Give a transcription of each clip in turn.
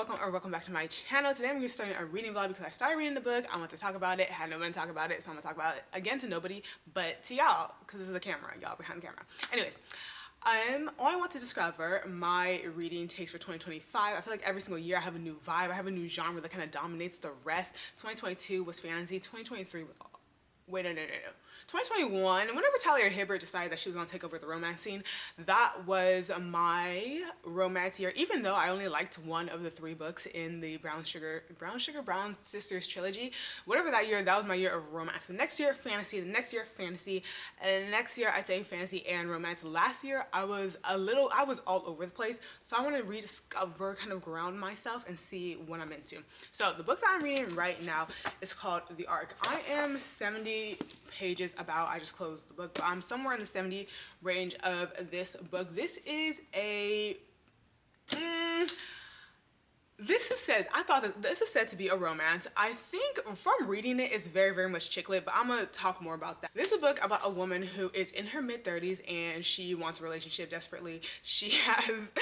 welcome back to my channel. Today I'm going to be starting a reading vlog because I started reading the book. I want to talk about it. I had no one to talk about it, so I'm going to talk about it again to nobody but to y'all because this is a camera, y'all behind the camera. Anyways, I want to discover my reading takes for 2025. I feel like every single year I have a new vibe. I have a new genre that kind of dominates the rest. 2022 was fantasy. 2023 was all. Wait, no. 2021, whenever Talia Hibbert decided that she was going to take over the romance scene, that was my romance year, even though I only liked one of the three books in the Brown Sisters trilogy. Whatever that year, that was my year of romance. The next year, fantasy. The next year, fantasy. And the next year, I'd say fantasy and romance. Last year, I was all over the place. So I want to rediscover, kind of ground myself and see what I'm into. So the book that I'm reading right now is called The Ark. I am 70 pages about. I just closed the book, but I'm somewhere in the 70 range of this book. This is a I thought that this is said to be a romance. I think from reading it, it's very, very much chick lit, but I'm gonna talk more about that. This is a book about a woman who is in her mid-30s and she wants a relationship desperately. She has,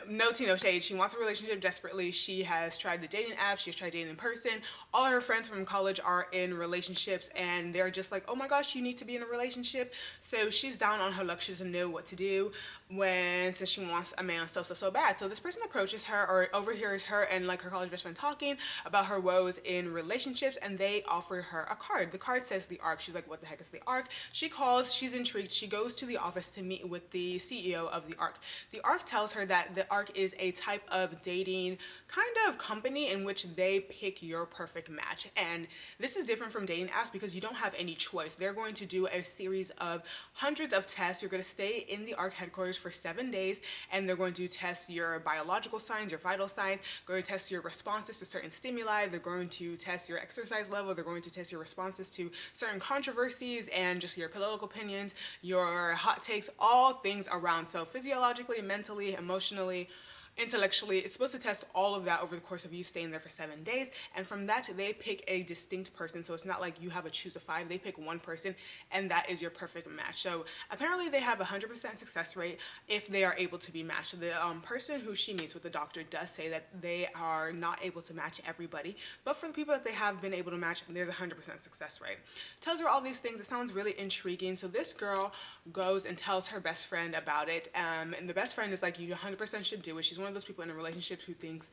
no tea, no shade, she wants a relationship desperately. She has tried the dating app, she has tried dating in person. All her friends from college are in relationships and they're just like, oh my gosh, you need to be in a relationship. So she's down on her luck. She doesn't know what to do since she wants a man so bad. So this person approaches her or overhears her and like her college best friend talking about her woes in relationships, and they offer her a card. The card says The Ark. She's like, what the heck is The Ark? She calls, she's intrigued. She goes to the office to meet with the CEO of The Ark. The Ark tells her that The Ark is a type of dating kind of company in which they pick your perfect match. And this is different from dating apps because you don't have any choice. They're going to do a series of hundreds of tests. You're going to stay in the Ark headquarters for 7 days, and they're going to test your biological signs, your vital signs, going to test your responses to certain stimuli, they're going to test your exercise level, they're going to test your responses to certain controversies and just your political opinions, your hot takes, all things around. So physiologically, mentally, emotionally, intellectually, it's supposed to test all of that over the course of you staying there for 7 days. And from that, they pick a distinct person. So it's not like you have a choose of 5. They pick one person and that is your perfect match. So apparently they have a 100% success rate if they are able to be matched. So the person who she meets with, the doctor, does say that they are not able to match everybody, but for the people that they have been able to match, there's a 100% success rate. Tells her all these things. It sounds really intriguing. So this girl goes and tells her best friend about it. And the best friend is like, you 100% should do it. She's one of those people in a relationship who thinks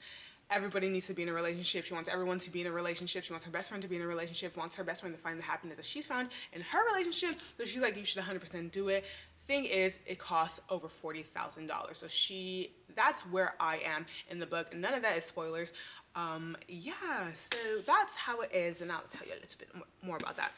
everybody needs to be in a relationship. She wants everyone to be in a relationship. She wants her best friend to be in a relationship, wants her best friend to find the happiness that she's found in her relationship. So she's like, you should 100% do it. Thing is, it costs over $40,000. So that's where I am in the book. None of that is spoilers. Yeah, so that's how it is, and I'll tell you a little bit more about that.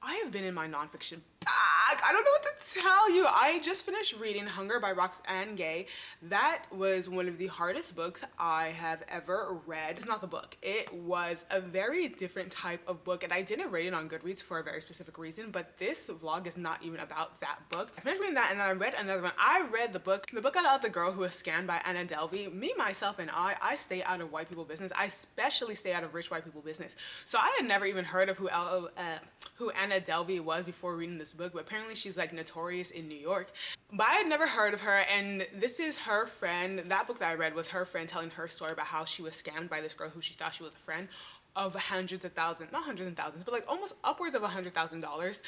I have been in my nonfiction bag. I don't know what to tell you. I just finished reading Hunger by Roxane Gay. That was one of the hardest books I have ever read. It's not the book. It was a very different type of book, and I didn't rate it on Goodreads for a very specific reason, but this vlog is not even about that book. I finished reading that, and then I read another one. I read the book about the girl who was scammed by Anna Delvey. Me, myself, and I stay out of white people business. I especially stay out of rich white people business. So I had never even heard of who Anna Delvey was before reading this book, but apparently she's like notorious in New York. But I had never heard of her, and this is her friend. That book that I read was her friend telling her story about how she was scammed by this girl who she thought she was a friend of hundreds of thousands, not hundreds of thousands, but like almost upwards of $100,000.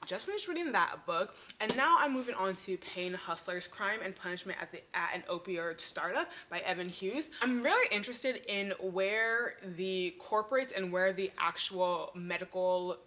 Just finished reading that book, and now I'm moving on to Pain Hustlers, Crime and Punishment at an Opioid Startup by Evan Hughes. I'm really interested in where the corporates and where the actual medical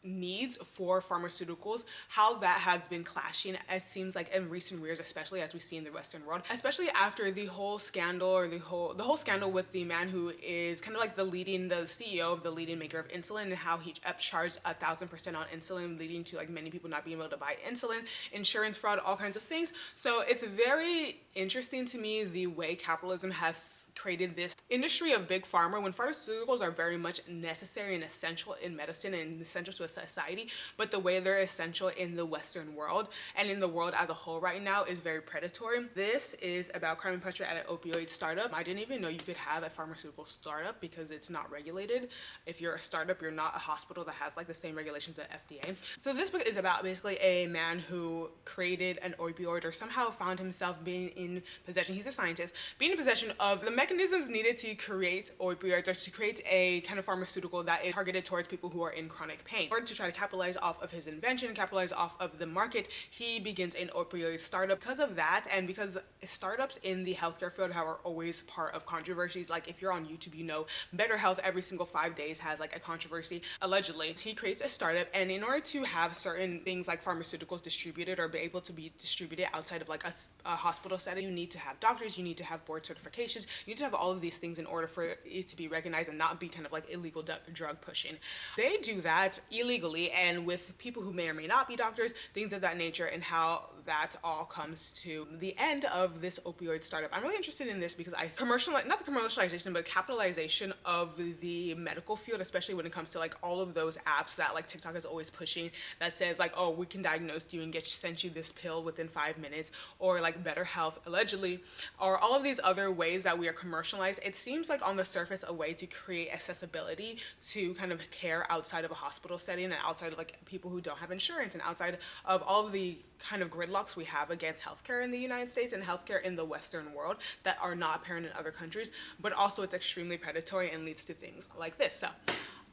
needs for pharmaceuticals, how that has been clashing, it seems like, in recent years, especially as we see in the Western world, especially after the whole scandal, or the whole scandal with the man who is kind of like the CEO of the leading maker of insulin, and how he upcharged 1,000% on insulin, leading to like many people not being able to buy insulin, insurance fraud, all kinds of things. So it's very interesting to me the way capitalism has created this industry of big pharma when pharmaceuticals are very much necessary and essential in medicine and essential to a society, but the way they're essential in the Western world and in the world as a whole right now is very predatory. This is about crime and punishment at an opioid startup. I didn't even know you could have a pharmaceutical startup because it's not regulated. If you're a startup, you're not a hospital that has like the same regulations as FDA. So this book is about basically a man who created an opioid or somehow found himself being in possession, he's a scientist, being in possession of the mechanisms needed to create opioids, or to create a kind of pharmaceutical that is targeted towards people who are in chronic pain. In order to try to capitalize off of his invention, capitalize off of the market, he begins an opioid startup. Because of that, and because startups in the healthcare field are always part of controversies, like if you're on YouTube, you know, Better Health every single 5 days has like a controversy. Allegedly, he creates a startup, and in order to have certain things like pharmaceuticals distributed or be able to be distributed outside of like a hospital setting, you need to have doctors, you need to have board certifications, you need to have all of these things in order for it to be recognized and not be kind of like illegal drug pushing. They do that illegally, and with people who may or may not be doctors, things of that nature, and how that all comes to the end of this opioid startup. I'm really interested in this because not the commercialization, but capitalization of the medical field, especially when it comes to like all of those apps that like TikTok is always pushing that says like, oh, we can diagnose you and send you this pill within 5 minutes, or like Better Health allegedly, or all of these other ways that we are commercialized. It seems like on the surface a way to create accessibility to kind of care outside of a hospital setting, and outside of like people who don't have insurance, and outside of all of the kind of gridlocks we have against healthcare in the United States and healthcare in the Western world that are not apparent in other countries, but also it's extremely predatory and leads to things like this. So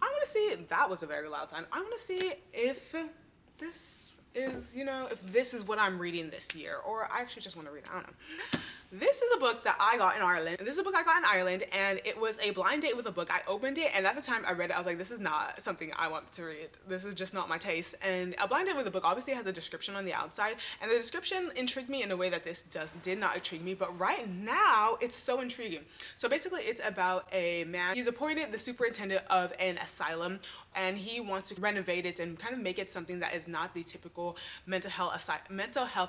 I want to see, that was a very loud sound. I want to see if this is, you know, if this is what I'm reading this year, or I actually just want to read it, I don't know. This is a book that I got in Ireland. This is a book I got in Ireland, and it was a blind date with a book. I opened it, and at the time I read it, I was like, this is not something I want to read. This is just not my taste. And a blind date with a book obviously has a description on the outside, and the description intrigued me in a way that this did not intrigue me, but right now it's so intriguing. So basically it's about a man. He's appointed the superintendent of an asylum, and he wants to renovate it and kind of make it something that is not the typical mental health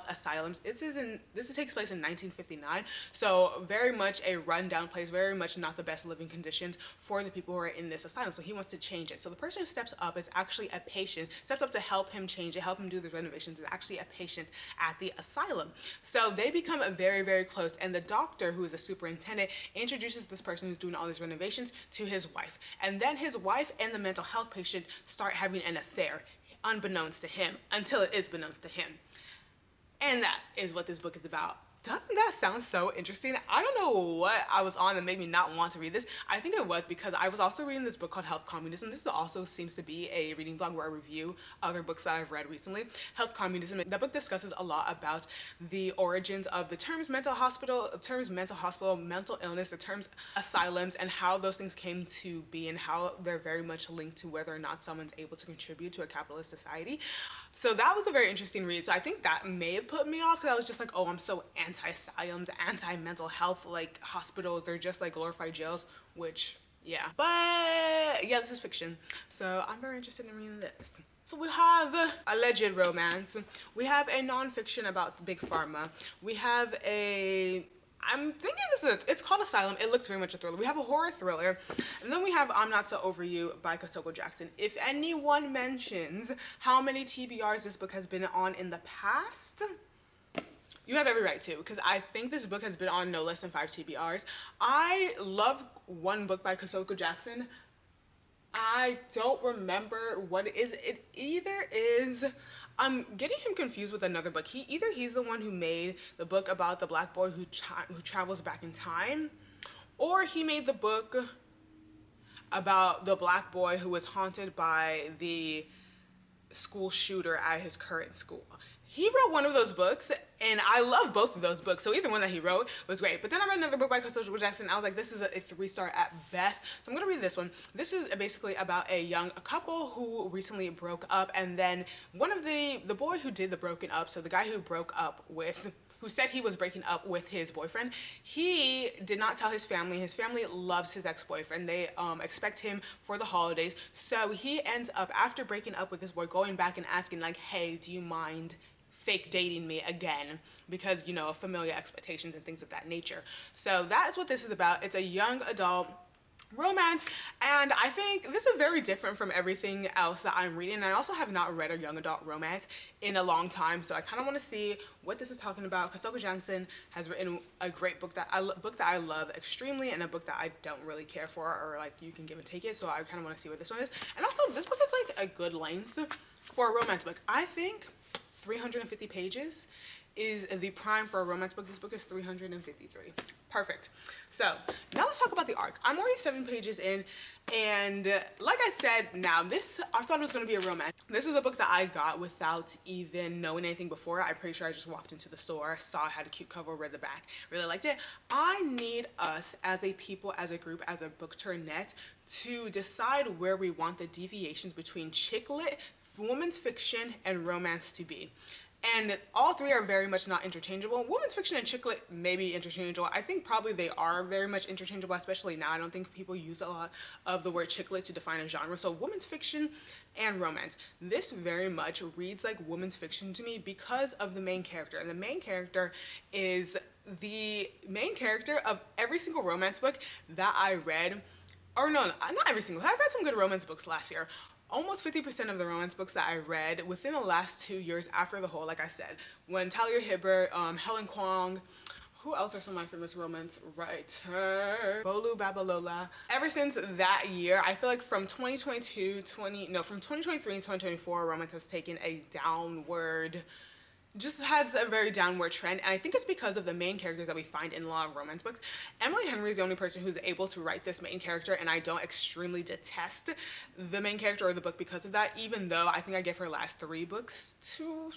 asylums. This takes place in 1959, so very much a rundown place, very much not the best living conditions for the people who are in this asylum. So he wants to change it. So the person who steps up is actually a patient, steps up to help him change it, help him do the renovations, is actually a patient at the asylum. So they become very, very close, and the doctor, who is a superintendent, introduces this person who's doing all these renovations to his wife, and then his wife and the mental health patient start having an affair, unbeknownst to him, until it is beknownst to him. And that is what this book is about. Doesn't that sound so interesting? I don't know what I was on that made me not want to read this. I think it was because I was also reading this book called Health Communism. This also seems to be a reading vlog where I review other books that I've read recently. Health Communism. That book discusses a lot about the origins of the terms mental hospital, mental illness, the terms asylums, and how those things came to be, and how they're very much linked to whether or not someone's able to contribute to a capitalist society. So that was a very interesting read. So I think that may have put me off, because I was just like, oh, I'm so anti-asylums, anti-mental health, like hospitals, they're just like glorified jails, which, yeah. But yeah, this is fiction. So I'm very interested in reading this. So we have alleged romance. We have a nonfiction about Big Pharma. We have I'm thinking it's called Asylum. It looks very much a thriller. We have a horror thriller. And then we have I'm Not So Over You by Kosoko Jackson. If anyone mentions how many TBRs this book has been on in the past, you have every right to, because I think this book has been on no less than 5 TBRs. I love one book by Kosoko Jackson. I don't remember what it is. It either is, I'm getting him confused with another book. He's the one who made the book about the black boy who travels back in time, or he made the book about the black boy who was haunted by the school shooter at his current school. He wrote one of those books, and I love both of those books, so either one that he wrote was great. But then I read another book by Kosoko Jackson, and I was like, this is a 3-star at best. So I'm gonna read this one. This is basically about a couple who recently broke up, and then one of the boy who did the broken up, so the guy who who said he was breaking up with his boyfriend, he did not tell his family. His family loves his ex-boyfriend. They expect him for the holidays. So he ends up, after breaking up with this boy, going back and asking like, hey, do you mind fake dating me again? Because, you know, familiar expectations and things of that nature. So that's what this is about. It's a young adult romance, and I think this is very different from everything else that I'm reading. And I also have not read a young adult romance in a long time, so I kind of want to see what this is talking about. Kosoko Jackson has written a great book that I love extremely, and a book that I don't really care for, or like you can give and take it. So I kind of want to see what this one is. And also, this book is like a good length for a romance book. I think 350 pages is the prime for a romance book. This book is 353. Perfect. So now let's talk about the arc. I'm already 7 pages in, and like I said, I thought it was going to be a romance. This is a book that I got without even knowing anything before. I'm pretty sure I just walked into the store, saw it had a cute cover, read the back, really liked it. I need us as a people, as a group, as a bookturnette to decide where we want the deviations between chick lit, women's fiction, and romance to be. And all three are very much not interchangeable. Women's fiction and chick lit may be interchangeable. I think probably they are very much interchangeable, especially now. I don't think people use a lot of the word chick lit to define a genre. So women's fiction and romance. This very much reads like women's fiction to me because of the main character. And the main character is the main character of every single romance book that I read. Or no, not every single. I've read some good romance books last year. Almost 50% of the romance books that I read within the last 2 years after the whole, like I said, when Talia Hibbert, Helen Kwong, who else are some of my famous romance writers? Bolu Babalola. Ever since that year, I feel like from 2023 and 2024, romance has taken a downward, just has a very downward trend, and I think it's because of the main characters that we find in a lot of romance books. Emily Henry is the only person who's able to write this main character, and I don't extremely detest the main character or the book because of that, even though I think I gave her last 2 books 2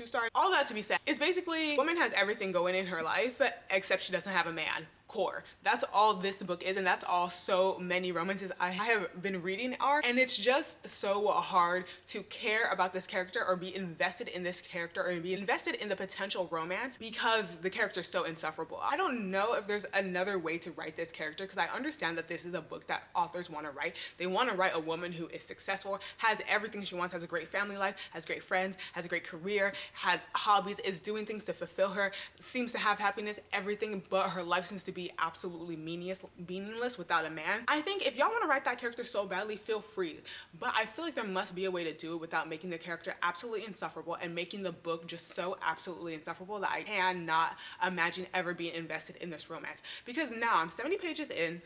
stars. All that to be said is basically, woman has everything going in her life except she doesn't have a man. Core. That's all this book is, and that's all so many romances I have been reading are, and it's just so hard to care about this character or be invested in this character or be invested in the potential romance because the character is so insufferable. I don't know if there's another way to write this character because I understand that this is a book that authors want to write. They want to write a woman who is successful, has everything she wants, has a great family life, has great friends, has a great career, has hobbies, is doing things to fulfill her, seems to have happiness, everything but her life seems to be absolutely meaningless without a man. I think if y'all want to write that character so badly, feel free, but I feel like there must be a way to do it without making the character absolutely insufferable and making the book just so absolutely insufferable that I cannot imagine ever being invested in this romance. Because now I'm 70 pages in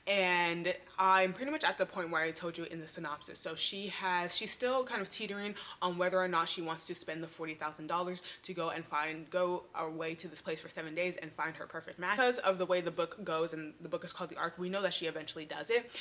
and I'm pretty much at the point where I told you in the synopsis. So she's still kind of teetering on whether or not she wants to spend the $40,000 to go away to this place for 7 days and find her perfect match. Because of the way the book goes, and the book is called The Arc, we know that she eventually does it.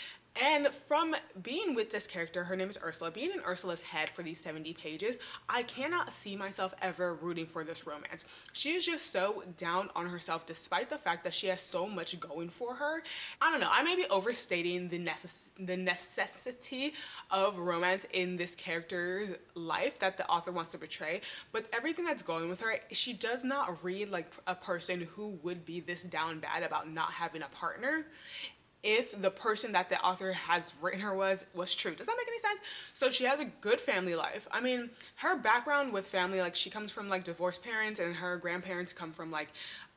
And from being with this character, her name is Ursula, being in Ursula's head for these 70 pages, I cannot see myself ever rooting for this romance. She is just so down on herself despite the fact that she has so much going for her. I don't know, I may be overstating the necessity of romance in this character's life that the author wants to portray, but everything that's going with her, she does not read like a person who would be this down bad about not having a partner if the person that the author has written her was true. Does that make any sense? So she has a good family life. I mean, her background with family, like she comes from like divorced parents and her grandparents come from like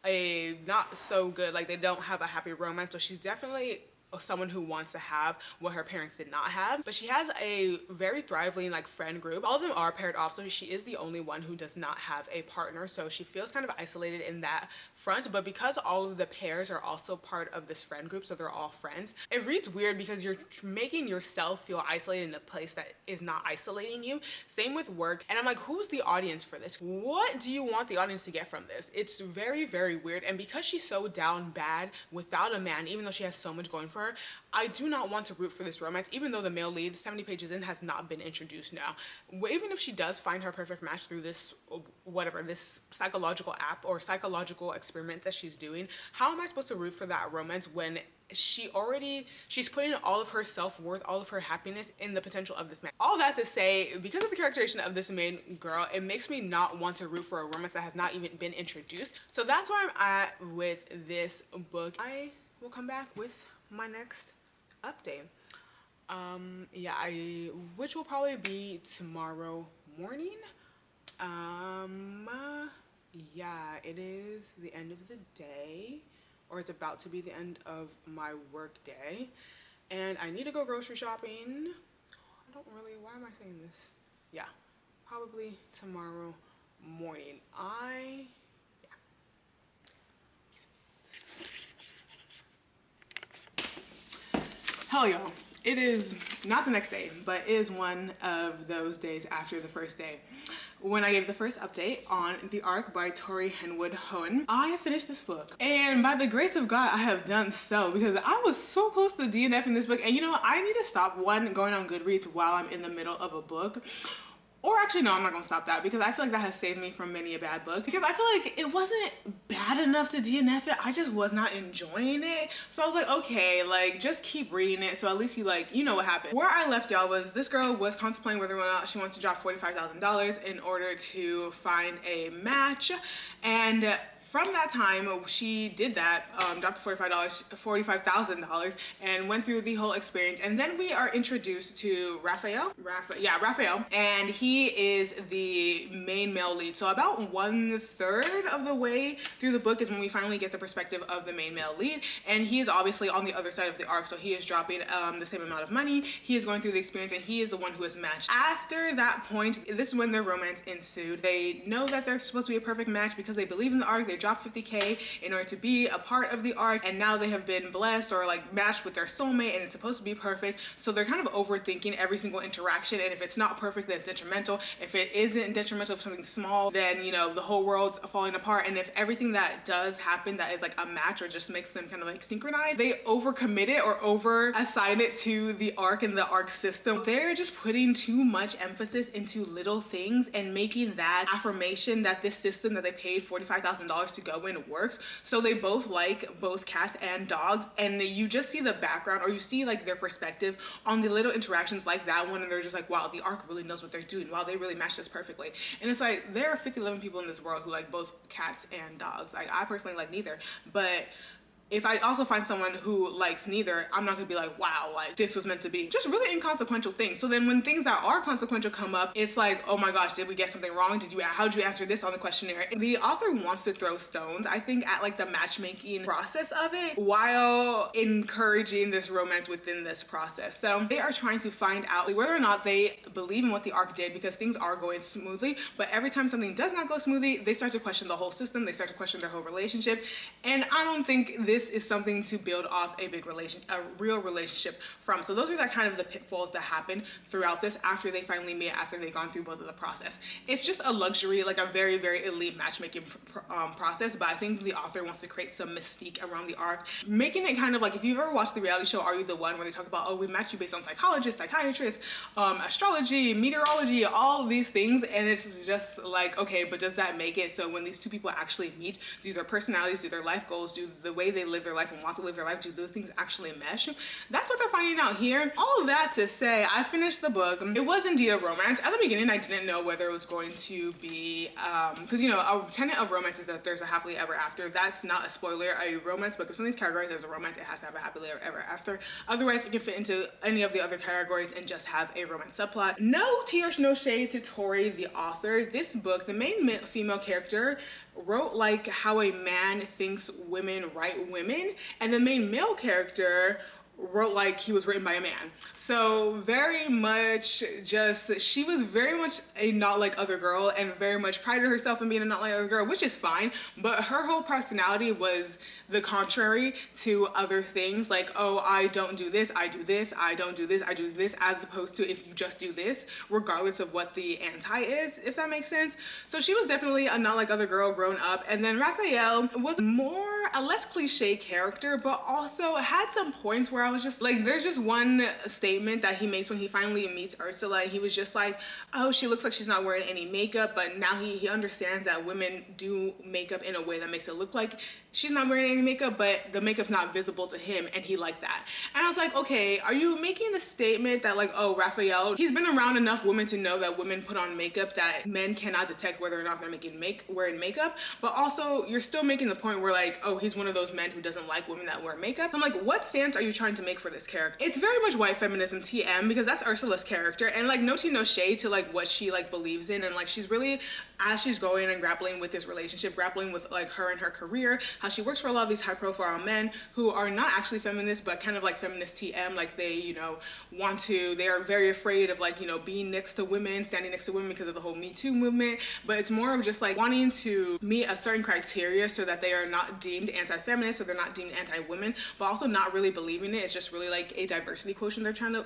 a not so good, like they don't have a happy romance. So she's definitely someone who wants to have what her parents did not have, but she has a very thriving like friend group. All of them are paired off, so she is the only one who does not have a partner, so she feels kind of isolated in that front. But because all of the pairs are also part of this friend group, so they're all friends, it reads weird because you're making yourself feel isolated in a place that is not isolating you. Same with work, and I'm like, who's the audience for this? What do you want the audience to get from this? It's very, very weird. And because she's so down bad without a man, even though she has so much going for her, I do not want to root for this romance, even though the male lead 70 pages in has not been introduced now. Even if she does find her perfect match through this this psychological app or psychological experiment that she's doing, how am I supposed to root for that romance when she's putting all of her self-worth, all of her happiness in the potential of this man? All that to say, because of the characterization of this main girl, it makes me not want to root for a romance that has not even been introduced. So that's where I'm at with this book. I will come back with my next update. Which will probably be tomorrow morning. It is the end of the day, or it's about to be the end of my work day, and I need to go grocery shopping. Why am I saying this? Yeah, probably tomorrow morning. Hell, y'all, it is not the next day, but it is one of those days after the first day when I gave the first update on The Ark by Tori Henwood Hun. I have finished this book, and by the grace of God, I have done so, because I was so close to DNF in this book. And you know, I need to stop going on Goodreads while I'm in the middle of a book. Or actually, no, I'm not gonna stop that, because I feel like that has saved me from many a bad book. Because I feel like it wasn't bad enough to DNF it, I just was not enjoying it. So I was like, okay, like, just keep reading it, so at least you know what happened. Where I left y'all was, this girl was contemplating whether or not she wants to drop $45,000 in order to find a match. And from that time, she did that, dropped $45,000 and went through the whole experience. And then we are introduced to Raphael, and he is the main male lead. So about 1/3 of the way through the book is when we finally get the perspective of the main male lead. And he is obviously on the other side of the arc, so he is dropping the same amount of money. He is going through the experience, and he is the one who is matched. After that point, this is when their romance ensued. They know that they're supposed to be a perfect match because they believe in the arc. They dropped $50K in order to be a part of the arc, and now they have been blessed or like matched with their soulmate, and it's supposed to be perfect. So they're kind of overthinking every single interaction, and if it's not perfect, then it's detrimental. If it isn't detrimental, for something small, then you know the whole world's falling apart. And if everything that does happen that is like a match or just makes them kind of like synchronize, they overcommit it or over assign it to the arc and the arc system. They're just putting too much emphasis into little things and making that affirmation that this system that they paid $45,000 to go in works. So they both like both cats and dogs, and you just see the background, or you see like their perspective on the little interactions like that one, and they're just like, wow, the arc really knows what they're doing. Wow, they really match this perfectly. And it's like, there are 50-11 people in this world who like both cats and dogs. Like, I personally like neither, but if I also find someone who likes neither, I'm not gonna be like, wow, like this was meant to be. Just really inconsequential things. So then when things that are consequential come up, it's like, oh my gosh, did we get something wrong? How did you answer this on the questionnaire? The author wants to throw stones, I think, at like the matchmaking process of it, while encouraging this romance within this process. So they are trying to find out whether or not they believe in what the arc did, because things are going smoothly, but every time something does not go smoothly, they start to question the whole system, they start to question their whole relationship. And I don't think this is something to build off a real relationship from. So those are kind of the pitfalls that happen throughout this after they finally meet, after they've gone through both of the process. It's just a luxury, like a very, very elite matchmaking process, but I think the author wants to create some mystique around the arc, making it kind of like, if you've ever watched the reality show Are You the One, where they talk about, oh, we match you based on psychologists, psychiatrists, astrology, meteorology, all these things, and it's just like, okay, but does that make it so when these two people actually meet, do their personalities, do their life goals, do the way they live their life and want to live their life, do those things actually mesh? That's what they're finding out here. All of that to say, I finished the book. It was indeed a romance. At the beginning, I didn't know whether it was going to be, because you know, a tenet of romance is that there's a happily ever after. That's not a spoiler. A romance book, if something's categorized as a romance, it has to have a happily ever after. Otherwise, it can fit into any of the other categories and just have a romance subplot. No tears, no shade to Tori, the author. This book, the main female character wrote like how a man thinks women write women, and the main male character wrote like he was written by a man. So very much just, she was very much a not like other girl, and very much prided herself in being a not like other girl, which is fine, but her whole personality was the contrary to other things, like, oh, I don't do this, I do this, I don't do this, I do this, as opposed to if you just do this, regardless of what the anti is, if that makes sense. So she was definitely a not like other girl grown up. And then Raphael was a less cliche character, but also had some points where I was just like, there's just one statement that he makes when he finally meets Ursula, and he was just like, oh, she looks like she's not wearing any makeup, but now he understands that women do makeup in a way that makes it look like she's not wearing any makeup, but the makeup's not visible to him, and he liked that. And I was like, okay, are you making a statement that like, oh, Raphael, he's been around enough women to know that women put on makeup that men cannot detect whether or not they're wearing makeup, but also you're still making the point where like, oh, he's one of those men who doesn't like women that wear makeup. I'm like, what stance are you trying to make for this character? It's very much white feminism TM, because that's Ursula's character, and like no tea, no shade to like what she like believes in, and like she's really, as she's going and grappling with this relationship, grappling with like her and her career, how she works for a lot of these high profile men who are not actually feminists, but kind of like feminist TM, like they, you know, they are very afraid of like, you know, being next to women, standing next to women because of the whole Me Too movement. But it's more of just like wanting to meet a certain criteria so that they are not deemed anti-feminist, or they're not deemed anti-women, but also not really believing it. It's just really like a diversity quotient they're trying to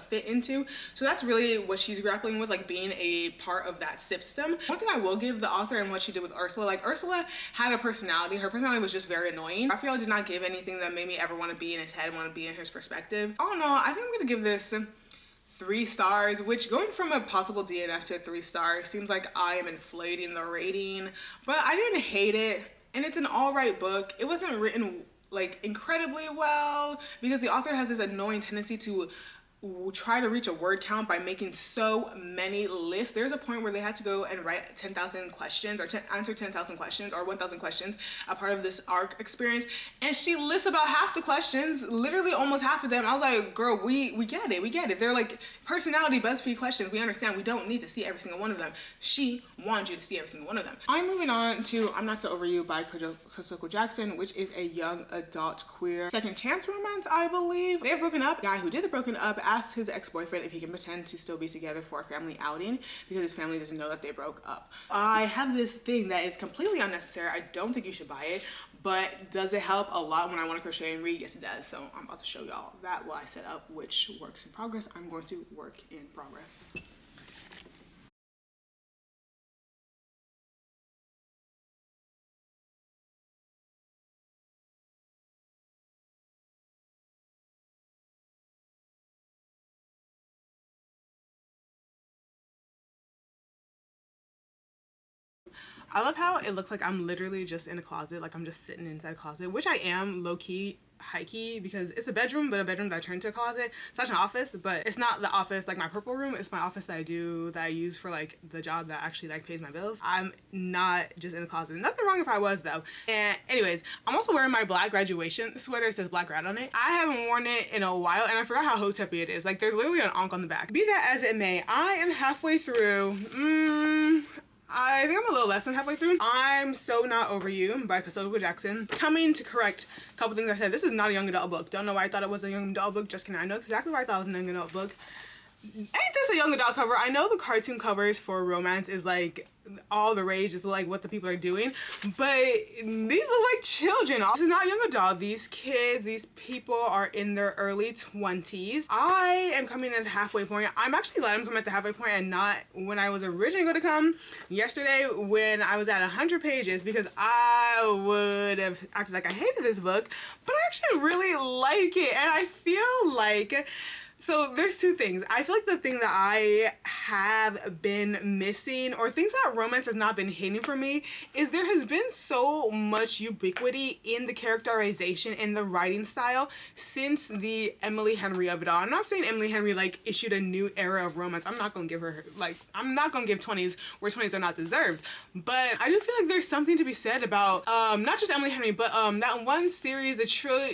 fit into. So that's really what she's grappling with, like being a part of that system. One thing I will give the author and what she did with Ursula, like Ursula had a personality. Her personality was just very annoying. Raphael did not give anything that made me ever want to be in his head, want to be in his perspective. I don't know, I think I'm gonna give this 3 stars, which going from a possible DNF to a 3 stars seems like I am inflating the rating, but I didn't hate it, and it's an all right book. It wasn't written like incredibly well because the author has this annoying tendency to try to reach a word count by making so many lists. There's a point where they had to go and write 10,000 questions, or answer 10,000 questions or 1,000 questions, a part of this ARC experience, and she lists about half the questions, literally almost half of them. I was like, girl, we get it. They're like personality BuzzFeed questions. We understand. We don't need to see every single one of them. She wanted you to see every single one of them. I'm moving on to I'm Not So Over You by Kosoko Jackson, which is a young adult queer second chance romance, I believe. They have broken up. The guy who did the broken up asked his ex-boyfriend if he can pretend to still be together for a family outing because his family doesn't know that they broke up. I have this thing that is completely unnecessary. I don't think you should buy it, but does it help a lot when I want to crochet and read? Yes, it does. So I'm about to show y'all that what I set up, which works in progress. I'm going to work in progress. I love how it looks like I'm literally just in a closet, like I'm just sitting inside a closet, which I am low-key, high-key, because it's a bedroom, but a bedroom that I turned to a closet. It's not an office, but it's not the office like my purple room. It's my office that I use for like the job that actually like pays my bills. I'm not just in a closet. Nothing wrong if I was though. And anyways, I'm also wearing my black graduation sweater. It says Black Grad on it. I haven't worn it in a while, and I forgot how hotepy it is. Like there's literally an ankh on the back. Be that as it may, I am halfway through. I think I'm a little less than halfway through. I'm So Not Over You by Kosoko Jackson. Coming to correct a couple things I said. This is not a young adult book. Don't know why I thought it was a young adult book. Just kidding. I know exactly why I thought it was a young adult book. Ain't this a young adult cover? I know the cartoon covers for romance is like all the rage, is like what the people are doing, but these look like children. This is not young adult. These kids, these people are in their early 20s. I am coming at the halfway point. I'm actually glad I'm coming at the halfway point and not when I was originally going to come yesterday when I was at 100 pages, because I would have acted like I hated this book, but I actually really like it, and I feel like so there's 2 things. I feel like the thing that I have been missing, or things that romance has not been hitting for me, is there has been so much ubiquity in the characterization and the writing style since the Emily Henry of it all. I'm not saying Emily Henry like issued a new era of romance. I'm not gonna give her like, I'm not gonna give 20s where 20s are not deserved. But I do feel like there's something to be said about not just Emily Henry, but that one series,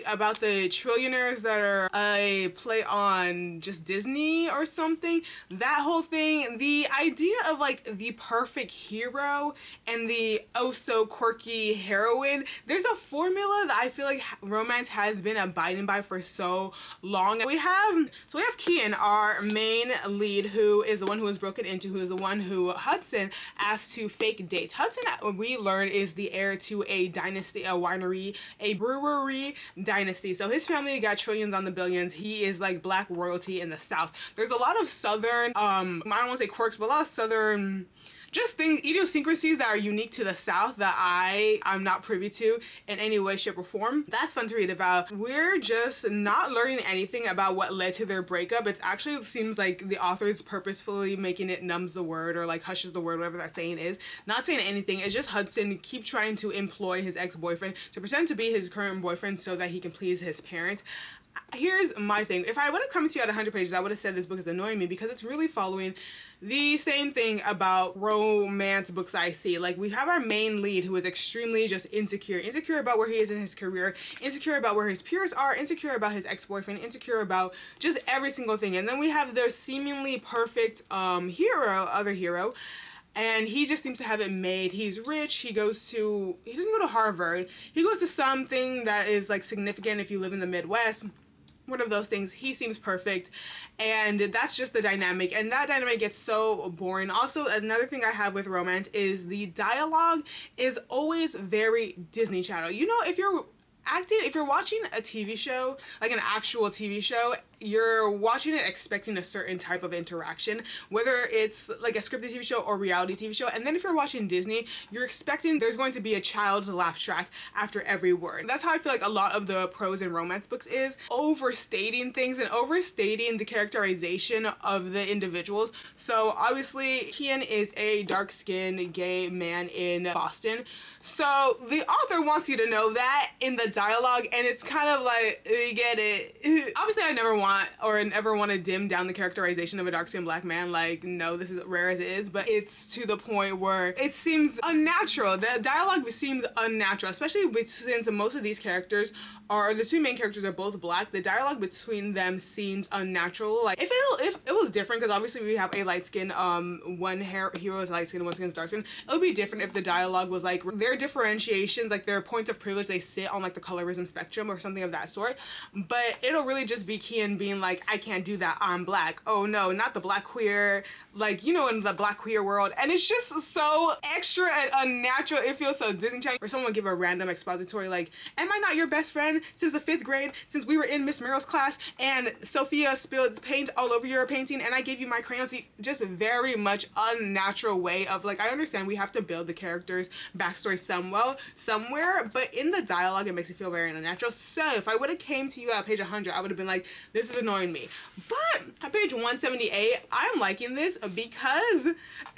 about the trillionaires that are a play on just Disney or something. That whole thing, the idea of like the perfect hero and the oh so quirky heroine, there's a formula that I feel like romance has been abiding by for so long. We have Kian, our main lead, who is the one who was broken into, who is the one who Hudson asked to fake date. Hudson, we learn, is the heir to a dynasty, a winery, a brewery dynasty. So his family got trillions on the billions. He is like black royalty in the South. There's a lot of Southern, I don't want to say quirks, but a lot of Southern just things, idiosyncrasies that are unique to the South that I'm not privy to in any way, shape, or form. That's fun to read about. We're just not learning anything about what led to their breakup. It actually seems like the author is purposefully making it numbs the word, or like hushes the word, whatever that saying is. Not saying anything. It's just Hudson keep trying to employ his ex-boyfriend to pretend to be his current boyfriend so that he can please his parents. Here's my thing. If I would have come to you at 100 pages, I would have said this book is annoying me because it's really following the same thing about romance books I see. Like, we have our main lead who is extremely just insecure about where he is in his career, insecure about where his peers are, insecure about his ex-boyfriend, insecure about just every single thing. And then we have the seemingly perfect other hero, and he just seems to have it made. He's rich. He doesn't go to Harvard. He goes to something that is like significant if you live in the Midwest. One of those things. He seems perfect, and that's just the dynamic, and that dynamic gets so boring. Also, another thing I have with romance is the dialogue is always very Disney Channel. You know, if you're watching a TV show, like an actual TV show, you're watching it expecting a certain type of interaction, whether it's like a scripted TV show or reality TV show. And then if you're watching Disney, you're expecting there's going to be a child laugh track after every word. That's how I feel like a lot of the prose and romance books is, overstating things and overstating the characterization of the individuals. So obviously Kian is a dark-skinned gay man in Boston. So the author wants you to know that in the dialogue, and it's kind of like, you get it. Obviously I never want to dim down the characterization of a dark-skinned black man. Like, no, this is rare as it is, but it's to the point where it seems unnatural. The dialogue seems unnatural, especially since most of these characters are, the two main characters are both black. The dialogue between them seems unnatural. Like, if it was different, because obviously we have a light-skinned, one hero is light-skinned, one is dark-skinned. It would be different if the dialogue was like their differentiations, like their points of privilege, they sit on like the colorism spectrum or something of that sort. But it'll really just be Kian being like, I can't do that, I'm black. Oh no, not the black queer, like, you know, in the black queer world. And it's just so extra and unnatural. It feels so Disney Channel. Or someone would give a random expository like, am I not your best friend since the 5th grade, since we were in Miss Merrill's class and Sophia spilled paint all over your painting and I gave you my crayons. Just very much unnatural way of, like, I understand we have to build the characters' backstory somewhere, but in the dialogue it makes it feel very unnatural. So if I would have came to you at page 100, I would have been like, this is annoying me. But at page 178, I'm liking this because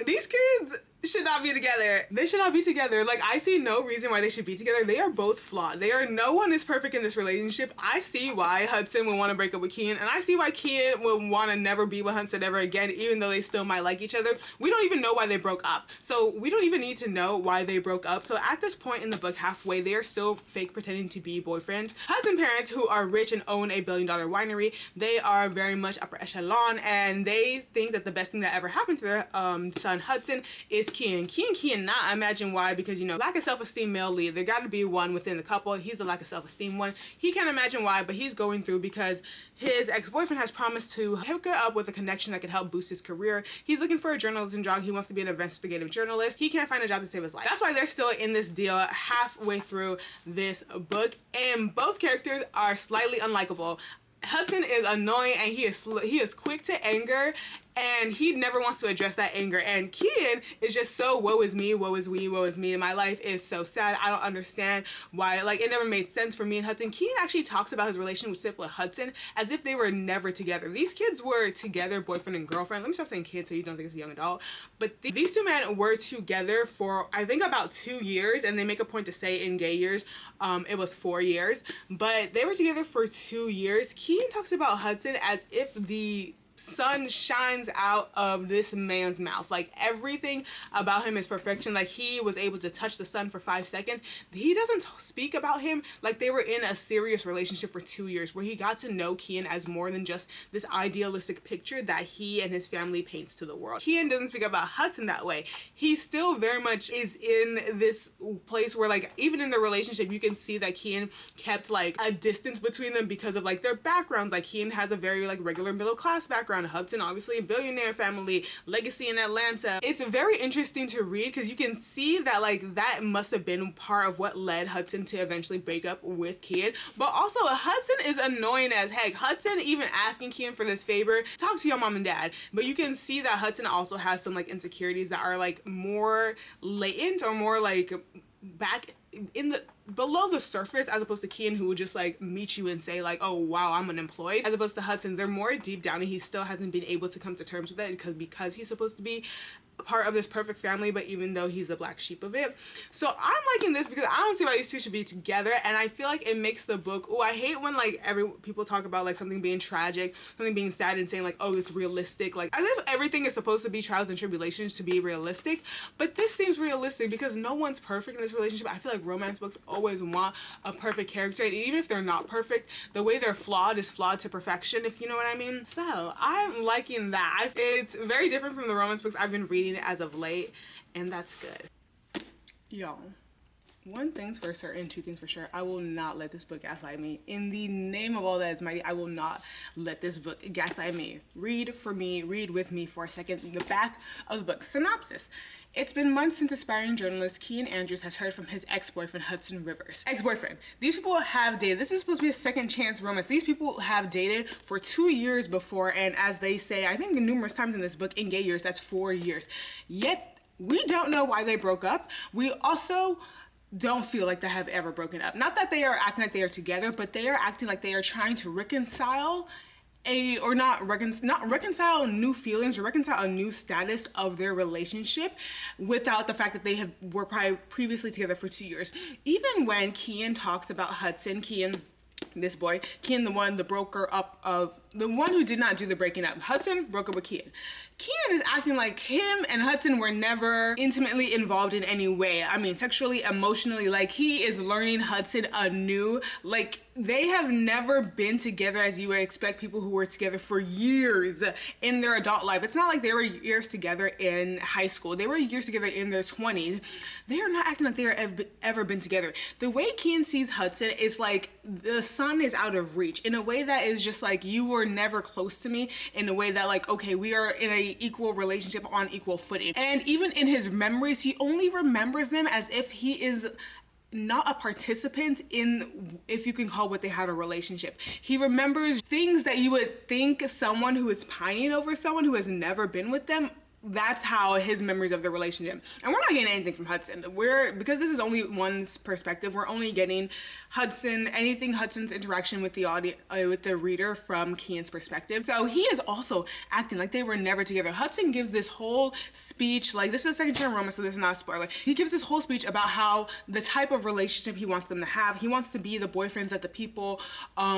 these kids should not be together. They should not be together. Like, I see no reason why they should be together. They are both flawed. No one is perfect in this relationship. I see why Hudson would want to break up with Kian, and I see why Kian would want to never be with Hudson ever again, even though they still might like each other. We don't even know why they broke up. So we don't even need to know why they broke up. So at this point in the book, halfway, they are still fake pretending to be boyfriend. Hudson parents, who are rich and own a billion-dollar winery, they are very much upper echelon, and they think that the best thing that ever happened to their son Hudson is Kian. Kian not imagine why, because, you know, lack of self-esteem male lead. There got to be one within the couple. He's the lack of self-esteem one. He can't imagine why, but he's going through because his ex-boyfriend has promised to hook her up with a connection that could help boost his career. He's looking for a journalism job. He wants to be an investigative journalist. He can't find a job to save his life. That's why they're still in this deal halfway through this book, and both characters are slightly unlikable. Hudson is annoying, and he is quick to anger, and he never wants to address that anger. And Kian is just so woe is me, woe is we, woe is me. My life is so sad. I don't understand why. Like, it never made sense for me and Hudson. Kian actually talks about his relationship with Hudson as if they were never together. These kids were together, boyfriend and girlfriend. Let me stop saying kids so you don't think it's a young adult. But these two men were together for, I think, about 2 years, and they make a point to say in gay years, it was 4 years. But they were together for 2 years. Kian talks about Hudson as if the sun shines out of this man's mouth. Like, everything about him is perfection. Like, he was able to touch the sun for 5 seconds. He doesn't speak about him like they were in a serious relationship for 2 years, where he got to know Kian as more than just this idealistic picture that he and his family paints to the world. Kian doesn't speak about Hudson that way. He still very much is in this place where, like, even in the relationship, you can see that Kian kept, like, a distance between them because of, like, their backgrounds. Like, Kian has a very, like, regular middle class background. Hudson, obviously a billionaire family, legacy in Atlanta. It's very interesting to read because you can see that, like, that must have been part of what led Hudson to eventually break up with Kian. But also, Hudson is annoying as heck. Hudson even asking Kian for this favor, talk to your mom and dad. But you can see that Hudson also has some, like, insecurities that are, like, more latent or more, like, back in the below the surface, as opposed to Kian, who would just, like, meet you and say, like, oh wow, I'm unemployed. As opposed to Hudson, they're more deep down, and he still hasn't been able to come to terms with it because he's supposed to be part of this perfect family, but even though he's the black sheep of it. So I'm liking this because I don't see why these two should be together, and I feel like it makes the book, oh, I hate when, like, people talk about, like, something being tragic, something being sad, and saying, like, oh, it's realistic, like, as if everything is supposed to be trials and tribulations to be realistic. But this seems realistic because no one's perfect in this relationship. I feel like romance books always want a perfect character, and even if they're not perfect, the way they're flawed is flawed to perfection, if you know what I mean. So I'm liking that. It's very different from the romance books I've been reading reading it as of late, and that's good. Y'all, one thing's for certain, two things for sure. I will not let this book gaslight me. In the name of all that is mighty, I will not let this book gaslight me. Read for me, read with me for a second. The back of the book. Synopsis. It's been months since aspiring journalist Kian Andrews has heard from his ex-boyfriend Hudson Rivers. Ex-boyfriend. These people have dated. This is supposed to be a second chance romance. These people have dated for 2 years before, and as they say, I think numerous times in this book, in gay years, that's 4 years. Yet, we don't know why they broke up. We also don't feel like they have ever broken up. Not that they are acting like they are together, but they are acting like they are trying to reconcile not reconcile new feelings or reconcile a new status of their relationship without the fact that they were probably previously together for 2 years. Even when Kian talks about Hudson, this boy, Kian, the one who did not do the breaking up. Hudson broke up with Kian. Kian is acting like him and Hudson were never intimately involved in any way. I mean, sexually, emotionally, like he is learning Hudson anew. Like they have never been together as you would expect people who were together for years in their adult life. It's not like they were years together in high school. They were years together in their 20s. They are not acting like they are ever been together. The way Kian sees Hudson is like the sun is out of reach in a way that is just like, you were never close to me, in a way that like, okay, we are in a equal relationship on equal footing. And even in his memories, he only remembers them as if he is not a participant in, if you can call what they had a relationship. He remembers things that you would think someone who is pining over someone who has never been with them. That's how his memories of the relationship. And we're not getting anything from Hudson. Because this is only one's perspective, we're only getting Hudson's interaction with the reader from Kian's perspective. So he is also acting like they were never together. Hudson gives this whole speech, like this is a second term romance, so this is not a spoiler. He gives this whole speech about how the type of relationship he wants them to have. He wants to be the boyfriends that the people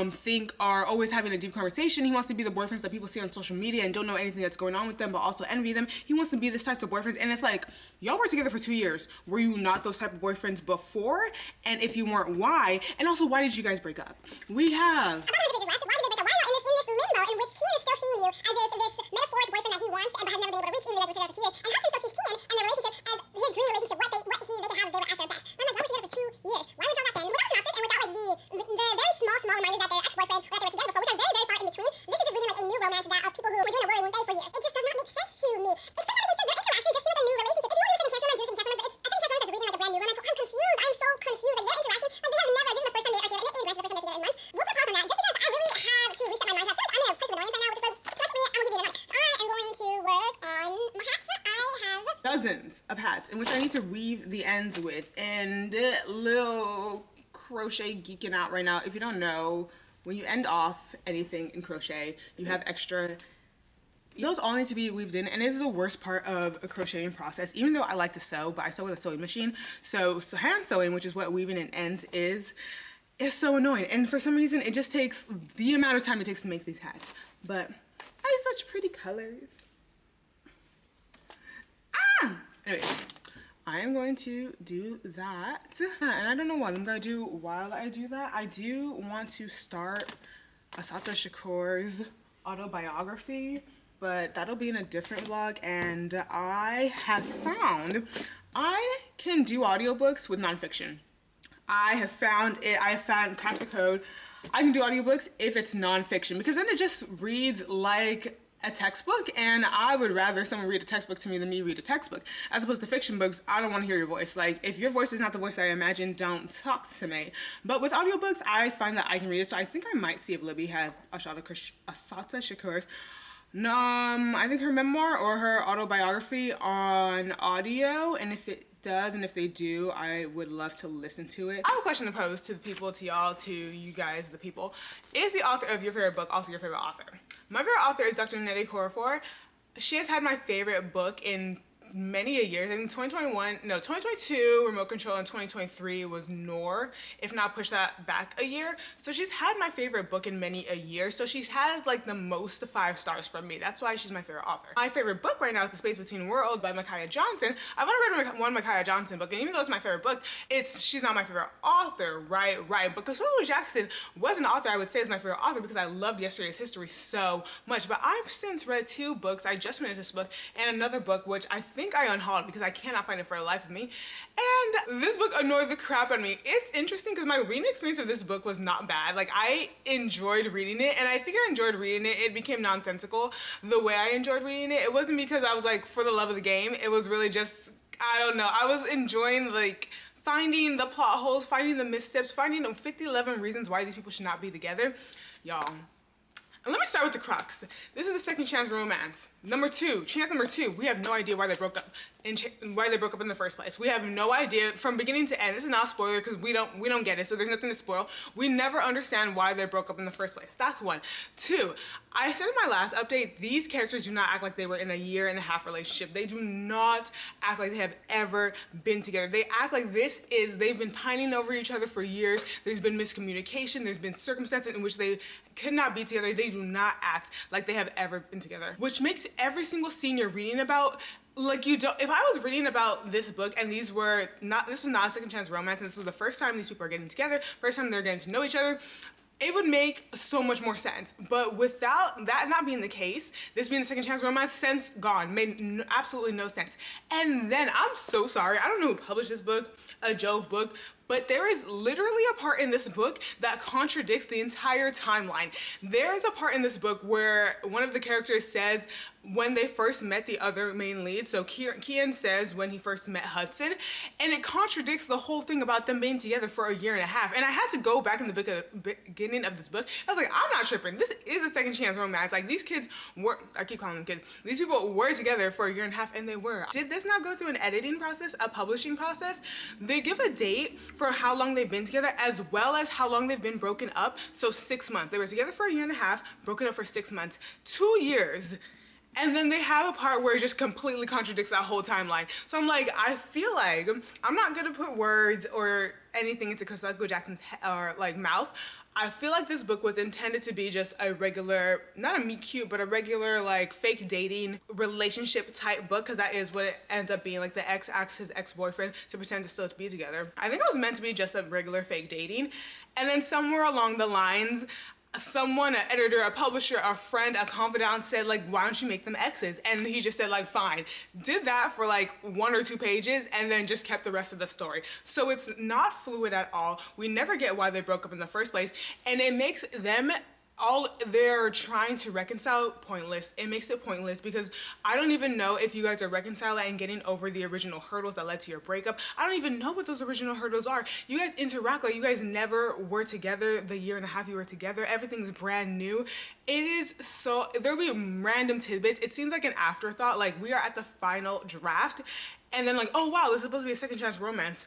think are always having a deep conversation. He wants to be the boyfriends that people see on social media and don't know anything that's going on with them, but also envy them. He wants to be this type of boyfriends, and it's like, y'all were together for 2 years. Were you not those type of boyfriends before? And if you weren't, why? And also, why did you guys break up? We have... About 100 pages left. Why did they break up? Why not in this limbo in which Kian is still seeing you as if this metaphoric boyfriend that he wants and has never been able to reach, even though you guys were together for 2 years, and Hudson still sees Kian and the relationship as his dream relationship, what they could have if they were at their best. And I'm like, y'all were together for 2 years. Why would y'all back then? Without synopsis and without like the very small reminders that they're ex-boyfriend or that they were together before, which are very, very far in between. This is just reading like a new romance that of people who were doing a whirlwind for years. It just does not make sense to me. It's just not making sense. Their interaction just seemed like a new relationship. If you want to do a second chance romance, do a second chance romance, but it's a second chance romance that's reading like a brand new romance. So I'm confused. I'm so confused. Like they're interacting like they have never. This is the first time they are together, and it is the first time they're together in months. We'll put pause on that just because I really have to reset my mind. I feel like I'm in a place of annoyance right now with this book. Touch me, I'm gonna give you another. I am going to work on my hats. I have dozens of hats in which I need to weave the ends with, and little crochet geeking out right now. If you don't know, when you end off anything in crochet, you have extra. Those all need to be weaved in, and it is the worst part of a crocheting process. Even though I like to sew, but I sew with a sewing machine. So hand sewing, which is what weaving in ends is so annoying. And for some reason, it just takes the amount of time it takes to make these hats. But I have such pretty colors. Anyways, I am going to do that. And I don't know what I'm gonna do while I do that. I do want to start Asata Shakur's autobiography, but that'll be in a different vlog. And I have found I can do audiobooks with nonfiction. I have found cracked the code. I can do audiobooks if it's nonfiction, because then it just reads like a textbook, and I would rather someone read a textbook to me than me read a textbook. As opposed to fiction books, I don't want to hear your voice. Like, if your voice is not the voice that I imagine, don't talk to me. But with audiobooks, I find that I can read it, so I think I might see if Libby has Asata Shakur's I think her memoir or her autobiography on audio, and if it does, and if they do, I would love to listen to it. I have a question to pose to the people, to y'all, to you guys, the people. Is the author of your favorite book also your favorite author? My favorite author is Dr. Nnedi Okorafor. She has had my favorite book in many a year. I think 2022 Remote Control, and 2023 was Noor, if not push that back a year. So she's had my favorite book in many a year. So she's had like the most 5 stars from me. That's why she's my favorite author. My favorite book right now is The Space Between Worlds by Micaiah Johnson. I've only read one Micaiah Johnson book, and even though it's my favorite book, she's not my favorite author, right? But Consuelo Jackson was an author I would say is my favorite author because I loved Yesterday's History so much. But I've since read 2 books. I just finished this book and another book which I think I unhauled because I cannot find it for the life of me. And this book annoyed the crap out of me. It's interesting because my reading experience of this book was not bad. Like, I enjoyed reading it, and I think I enjoyed reading it. It became nonsensical the way I enjoyed reading it. It wasn't because I was like for the love of the game. It was really just, I don't know. I was enjoying like finding the plot holes, finding the missteps, finding 11 reasons why these people should not be together. Y'all. And let me start with the crux. This is the second chance romance. Chance number two, we have no idea why they broke up in the first place. We have no idea from beginning to end. This is not a spoiler because we don't get it, so there's nothing to spoil. We never understand why they broke up in the first place. That's one. Two, I said in my last update, these characters do not act like they were in a 1.5-year relationship. They do not act like they have ever been together. They act like they've been pining over each other for years. There's been miscommunication. There's been circumstances in which they could not be together. They do not act like they have ever been together, which makes every single scene you're reading about, like, you don't, if I was reading about this book and this was not a second chance romance and this was the first time these people are getting together, first time they're getting to know each other, it would make so much more sense. But without that not being the case, this being a second chance romance, sense gone, made absolutely no sense. And then, I'm so sorry, I don't know who published this book, a Jove book, but there is literally a part in this book that contradicts the entire timeline. There is a part in this book where one of the characters says when they first met the other main lead, so Kian says when he first met Hudson, and it contradicts the whole thing about them being together for 1.5 years. And I had to go back in the beginning of this book. I was like, I'm not tripping. This is a second chance romance. Like, these kids were, I keep calling them kids, these people were together for 1.5 years, and they were. Did this not go through an editing process, a publishing process? They give a date for how long they've been together as well as how long they've been broken up. So 6 months. They were together for 1.5 years, broken up for 6 months. 2 years. And then they have a part where it just completely contradicts that whole timeline. So I'm like, I feel like I'm not gonna put words or anything into Kosako Jackson's mouth. I feel like this book was intended to be just a regular, not a meet cute, but a regular like fake dating relationship type book, because that is what it ends up being. Like, the ex asks his ex-boyfriend to pretend to still be together. I think it was meant to be just a regular fake dating. And then somewhere along the lines, someone, an editor, a publisher, a friend, a confidant said like, why don't you make them exes? And he just said like, fine. Did that for like 1 or 2 pages and then just kept the rest of the story. So it's not fluid at all. We never get why they broke up in the first place. And it makes them, all they're trying to reconcile, pointless. It makes it pointless because I don't even know if you guys are reconciling and getting over the original hurdles that led to your breakup. I don't even know what those original hurdles are. You guys interact like you guys never were together the 1.5 years you were together. Everything's brand new. It is so, there'll be random tidbits. It seems like an afterthought, like we are at the final draft and then like, oh wow, this is supposed to be a second chance romance.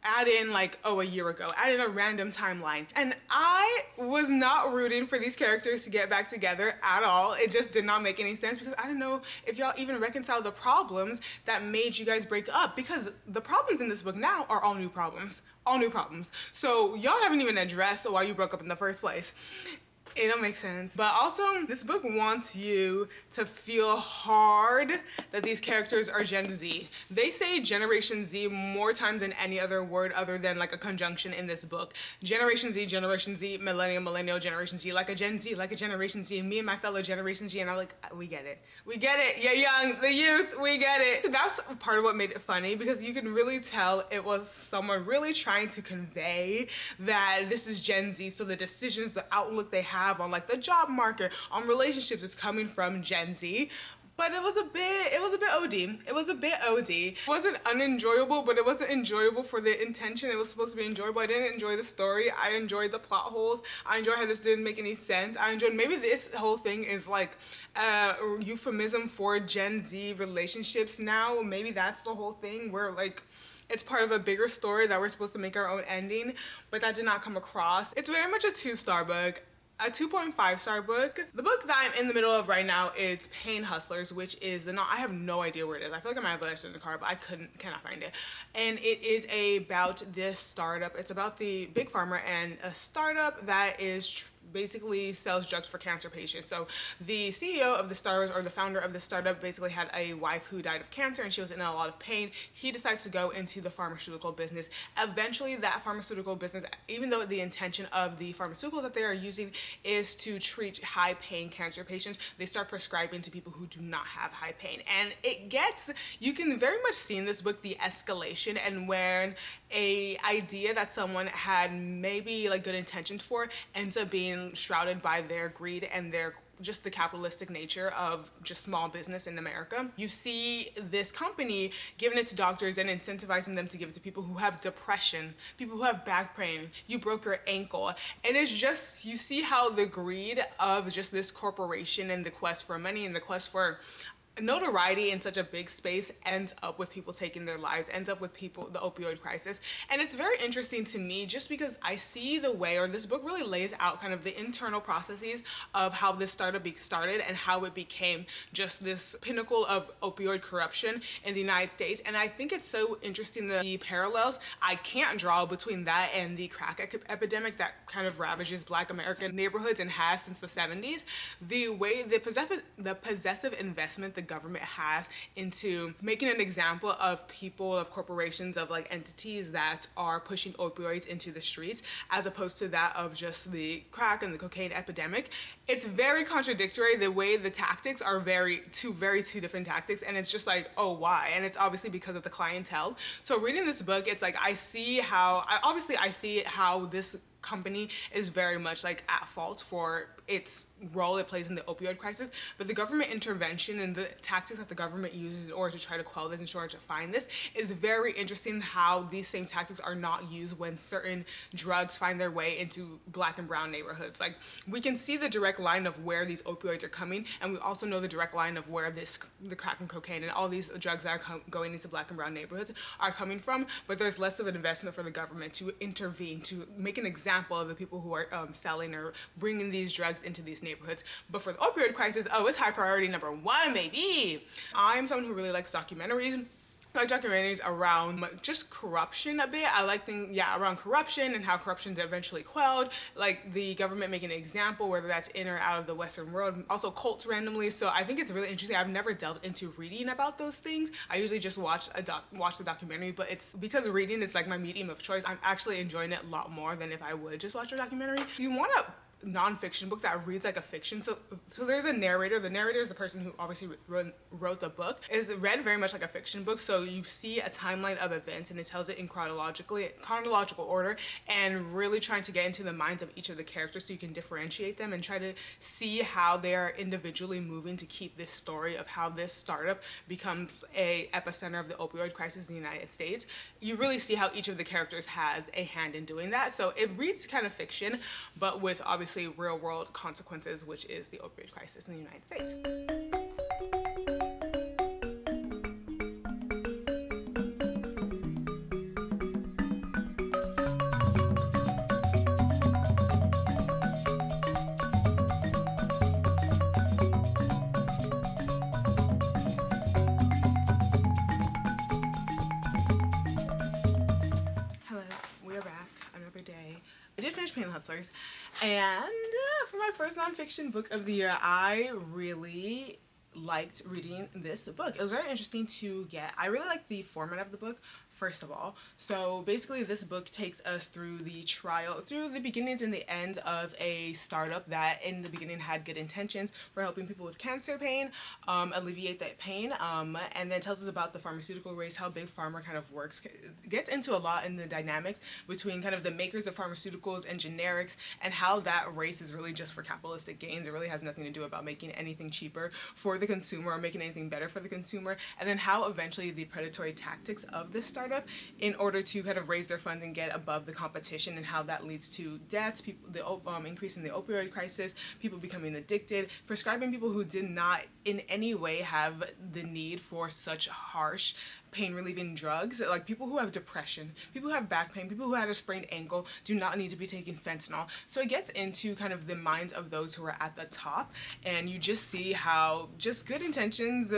Add in like, oh, 1 year ago, add in a random timeline. And I was not rooting for these characters to get back together at all. It just did not make any sense because I don't know if y'all even reconcile the problems that made you guys break up, because the problems in this book now are all new problems. All new problems. So y'all haven't even addressed why you broke up in the first place. It don't make sense. But also, this book wants you to feel hard that these characters are Gen Z. They say Generation Z more times than any other word other than like a conjunction in this book. Generation Z, millennial, Generation Z, like a Gen Z, like a Generation Z, me and my fellow Generation Z, and I'm like, we get it. We get it. You're young, the youth, we get it. That's part of what made it funny, because you can really tell it was someone really trying to convey that this is Gen Z, so the decisions, the outlook they have on like the job market, on relationships, is coming from Gen Z. But it was a bit OD. It was a bit OD. It wasn't unenjoyable, but it wasn't enjoyable for the intention it was supposed to be enjoyable. I didn't enjoy the story. I enjoyed the plot holes. I enjoyed how this didn't make any sense. I enjoyed, maybe this whole thing is like a euphemism for Gen Z relationships now. Maybe that's the whole thing, where like, it's part of a bigger story that we're supposed to make our own ending, but that did not come across. It's very much a 2-star book. A 2.5-star book. The book that I'm in the middle of right now is Pain Hustlers, which is I have no idea where it is. I feel like I might have left it in the car, but I cannot find it. And it is about this startup. It's about the big farmer and a startup that is basically sells drugs for cancer patients. So the CEO of the startup, or the founder of the startup, basically had a wife who died of cancer and she was in a lot of pain. He decides to go into the pharmaceutical business. Eventually that pharmaceutical business, even though the intention of the pharmaceuticals that they are using is to treat high pain cancer patients, they start prescribing to people who do not have high pain. And it gets, you can very much see in this book the escalation, and when a idea that someone had maybe like good intentions for ends up being shrouded by their greed and their just the capitalistic nature of just small business in America. You see this company giving it to doctors and incentivizing them to give it to people who have depression, people who have back pain, you broke your ankle. And it's just, you see how the greed of just this corporation and the quest for money and the quest for notoriety in such a big space ends up with people taking their lives, ends up with people, the opioid crisis. And it's very interesting to me just because I see the way, or this book really lays out kind of the internal processes of how this startup started and how it became just this pinnacle of opioid corruption in the United States. And I think it's so interesting, the parallels I can't draw between that and the crack epidemic that kind of ravages Black American neighborhoods and has since the 70s. The way the possessive investment the government has into making an example of people, of corporations, of like entities that are pushing opioids into the streets, as opposed to that of just the crack and the cocaine epidemic. It's very contradictory. The way the tactics are two different tactics, and it's just like, oh, why? And it's obviously because of the clientele. So reading this book, it's like I see how this company is very much like at fault for its role it plays in the opioid crisis, but the government intervention and the tactics that the government uses in order to try to quell this, in order to find this, is very interesting. How these same tactics are not used when certain drugs find their way into Black and brown neighborhoods. Like, we can see the direct line of where these opioids are coming, and we also know the direct line of where the crack and cocaine and all these drugs that are going into Black and brown neighborhoods are coming from, but there's less of an investment for the government to intervene, to make an example of the people who are selling or bringing these drugs into these neighborhoods. But for the opioid crisis, oh, it's high priority number one, baby. I'm someone who really likes documentaries. I like documentaries around just corruption a bit. I like things, around corruption and how corruption's eventually quelled, like the government making an example, whether that's in or out of the Western world, also cults randomly. So I think it's really interesting. I've never delved into reading about those things. I usually just watch the documentary, but it's because reading is like my medium of choice. I'm actually enjoying it a lot more than if I would just watch a documentary. If you want a nonfiction book that reads like a fiction, so there's a narrator. The narrator is the person who obviously wrote the book. Is read very much like a fiction book, so you see a timeline of events and it tells it in chronological order, and really trying to get into the minds of each of the characters so you can differentiate them and try to see how they are individually moving to keep this story of how this startup becomes a epicenter of the opioid crisis in the United States. You really see how each of the characters has a hand in doing that. So it reads kind of fiction, but with obviously real world consequences, which is the opioid crisis in the United States. Hello, we are back another day. I did finish Pain Hustlers, and for my first nonfiction book of the year, I really liked reading this book. It was very interesting to get. I really liked the format of the book, first of all. So basically this book takes us through the beginnings and the end of a startup that in the beginning had good intentions for helping people with cancer pain, alleviate that pain, and then tells us about the pharmaceutical race, how big pharma kind of works. It gets into a lot in the dynamics between kind of the makers of pharmaceuticals and generics, and how that race is really just for capitalistic gains. It really has nothing to do about making anything cheaper for the consumer or making anything better for the consumer, and then how eventually the predatory tactics of this startup in order to kind of raise their funds and get above the competition, and how that leads to deaths, increase in the opioid crisis, people becoming addicted, prescribing people who did not in any way have the need for such harsh pain relieving drugs. Like people who have depression, people who have back pain, people who had a sprained ankle do not need to be taking fentanyl. So it gets into kind of the minds of those who are at the top, and you just see how just good intentions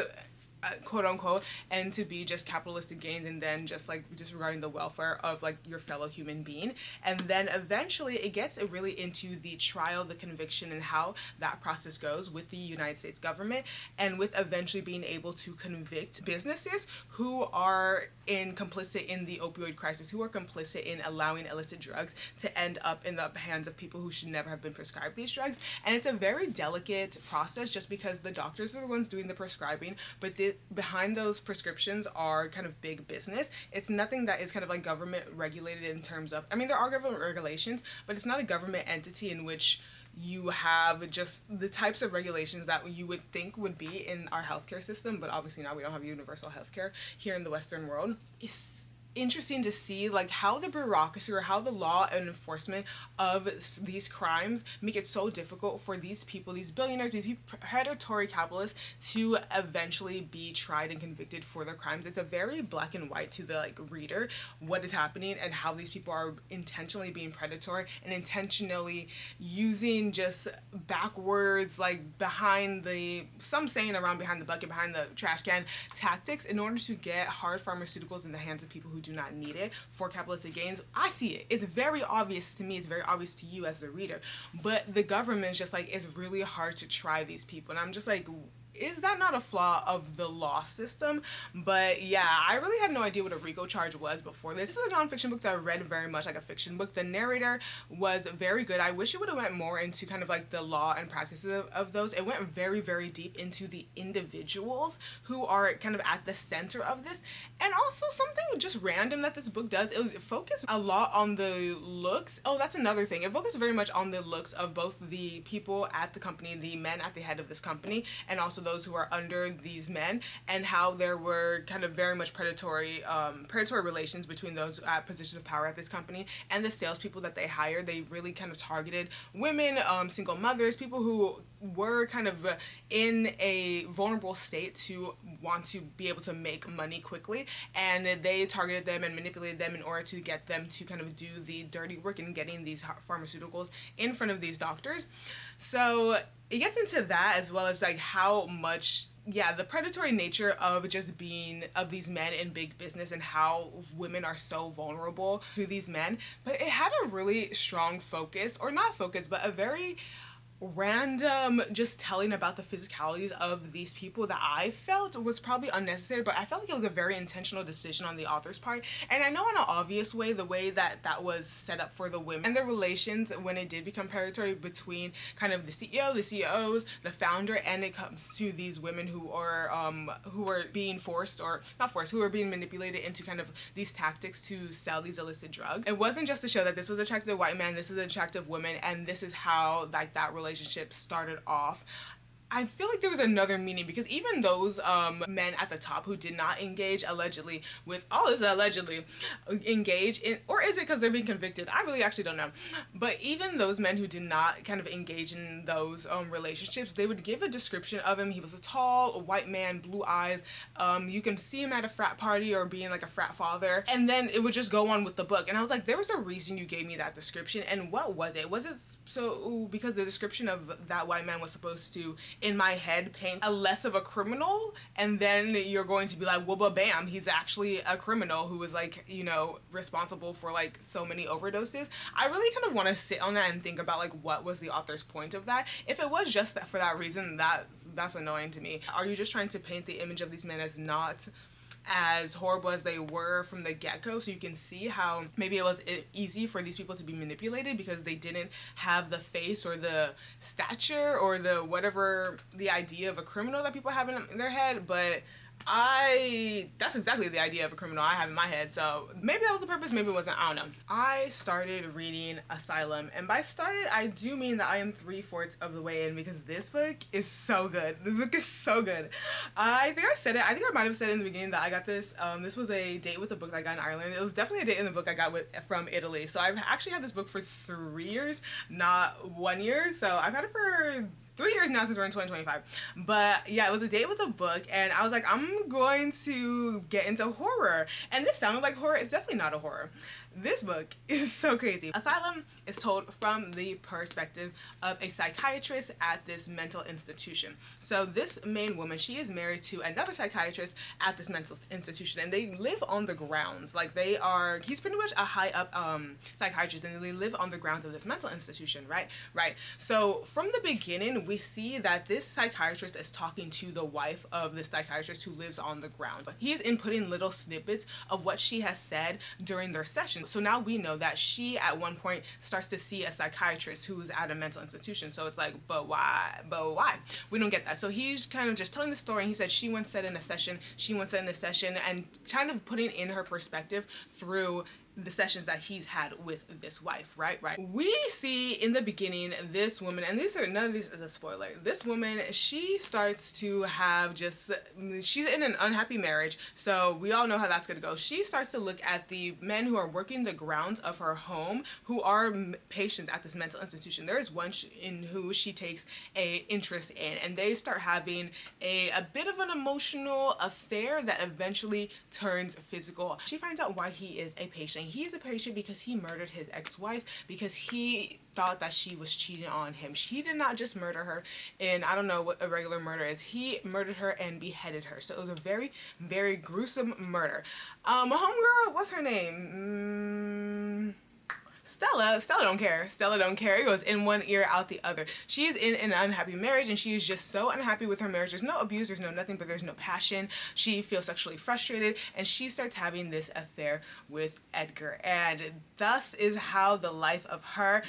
quote unquote, and to be just capitalistic gains, and then just like disregarding the welfare of like your fellow human being. And then eventually it gets really into the trial, the conviction, and how that process goes with the United States government, and with eventually being able to convict businesses who are complicit in the opioid crisis, who are complicit in allowing illicit drugs to end up in the hands of people who should never have been prescribed these drugs. And it's a very delicate process, just because the doctors are the ones doing the prescribing, but behind those prescriptions are kind of big business. It's nothing that is kind of like government regulated in terms of, I mean, there are government regulations, but it's not a government entity in which you have just the types of regulations that you would think would be in our healthcare system. But obviously now we don't have universal healthcare here in the Western world. It's interesting to see like how the bureaucracy or how the law and enforcement of these crimes make it so difficult for these people, these billionaires, these predatory capitalists, to eventually be tried and convicted for their crimes. It's a very black and white to the like reader what is happening, and how these people are intentionally being predatory and intentionally using just backwards, like behind the, some saying around behind the bucket, behind the trash can tactics, in order to get hard pharmaceuticals in the hands of people who do not need it for capitalistic gains. I see it. It's very obvious to me. It's very obvious to you as the reader. But the government is just like, it's really hard to try these people. And I'm just like, is that not a flaw of the law system? But yeah, I really had no idea what a RICO charge was before this. This is a nonfiction book that I read very much like a fiction book. The narrator was very good. I wish it would have went more into kind of like the law and practices of those. It went very, very deep into the individuals who are kind of at the center of this. And also something just random that this book does, it focused a lot on the looks. Oh, that's another thing. It focused very much on the looks of both the people at the company, the men at the head of this company, and also those who are under these men, and how there were kind of very much predatory relations between those at positions of power at this company and the salespeople that they hired. They really kind of targeted women, single mothers, people who were kind of in a vulnerable state to want to be able to make money quickly, and they targeted them and manipulated them in order to get them to kind of do the dirty work in getting these pharmaceuticals in front of these doctors. So it gets into that, as well as like how much, yeah, the predatory nature of just being of these men in big business, and how women are so vulnerable to these men. But it had a really strong focus, or not focus, but a very random just telling about the physicalities of these people that I felt was probably unnecessary, but I felt like it was a very intentional decision on the author's part. And I know in an obvious way, the way that that was set up for the women and the relations when it did become predatory between kind of the CEO, the CEOs, the founder, and it comes to these women who are being forced, or not forced, who are being manipulated into kind of these tactics to sell these illicit drugs. It wasn't just to show that this was an attractive white man, this is an attractive woman, and this is how like that relationship started off. I feel like there was another meaning, because even those men at the top who did not engage allegedly with all this allegedly engage in, or is it because they're being convicted? I really actually don't know. But even those men who did not kind of engage in those relationships, they would give a description of him. He was a tall white man, blue eyes. You can see him at a frat party or being like a frat father, and then it would just go on with the book. And I was like, there was a reason you gave me that description, and what was it? Was it so because the description of that white man was supposed to, in my head, paint a less of a criminal, and then you're going to be like, well, but bam, he's actually a criminal who was like, you know, responsible for like so many overdoses. I really kind of want to sit on that and think about like what was the author's point of that. If it was just that for that reason, that's annoying to me. Are you just trying to paint the image of these men as not as horrible as they were from the get-go, so you can see how maybe it was easy for these people to be manipulated because they didn't have the face or the stature or the whatever, the idea of a criminal that people have in their head? But that's exactly the idea of a criminal I have in my head, so maybe that was the purpose, maybe it wasn't, I don't know. I started reading Asylum, and by started, I do mean that I am 3/4 of the way in, because this book is so good. This book is so good. I think I said it, I think I might have said it in the beginning that I got this. This was a date with a book that I got in Ireland. It was definitely a date in the book I got from Italy, so I've actually had this book for 3 years, not 1 year, so I've had it for 3 years now, since we're in 2025. But yeah, it was a date with a book, and I was like, I'm going to get into horror. And this sounded like horror. It's definitely not a horror. This book is so crazy. Asylum is told from the perspective of a psychiatrist at this mental institution. So this main woman, she is married to another psychiatrist at this mental institution, and they live on the grounds. Like he's pretty much a high up psychiatrist, and they live on the grounds of this mental institution, right? Right. So from the beginning, we see that this psychiatrist is talking to the wife of this psychiatrist who lives on the ground. He is inputting little snippets of what she has said during their session. So now we know that she at one point starts to see a psychiatrist who's at a mental institution. So it's like, but why? But why? We don't get that. So he's kind of just telling the story. And he said she once said in a session, and kind of putting in her perspective through the sessions that he's had with this wife, right? We see in the beginning this woman, and none of these is a spoiler. This woman, she starts to have she's in an unhappy marriage, so we all know how that's gonna go. She starts to look at the men who are working the grounds of her home, who are patients at this mental institution. There is one in who she takes a interest in, and they start having a bit of an emotional affair that eventually turns physical. She finds out why he is a patient. He is a patient because he murdered his ex-wife because he thought that she was cheating on him. He did not just murder her in, I don't know what a regular murder is. He murdered her and beheaded her. So it was a very, very gruesome murder. Homegirl, what's her name? Stella don't care. Stella don't care. It goes in one ear, out the other. She is in an unhappy marriage, and she is just so unhappy with her marriage. There's no abuse, there's no nothing, but there's no passion. She feels sexually frustrated, and she starts having this affair with Edgar. And thus is how the life of her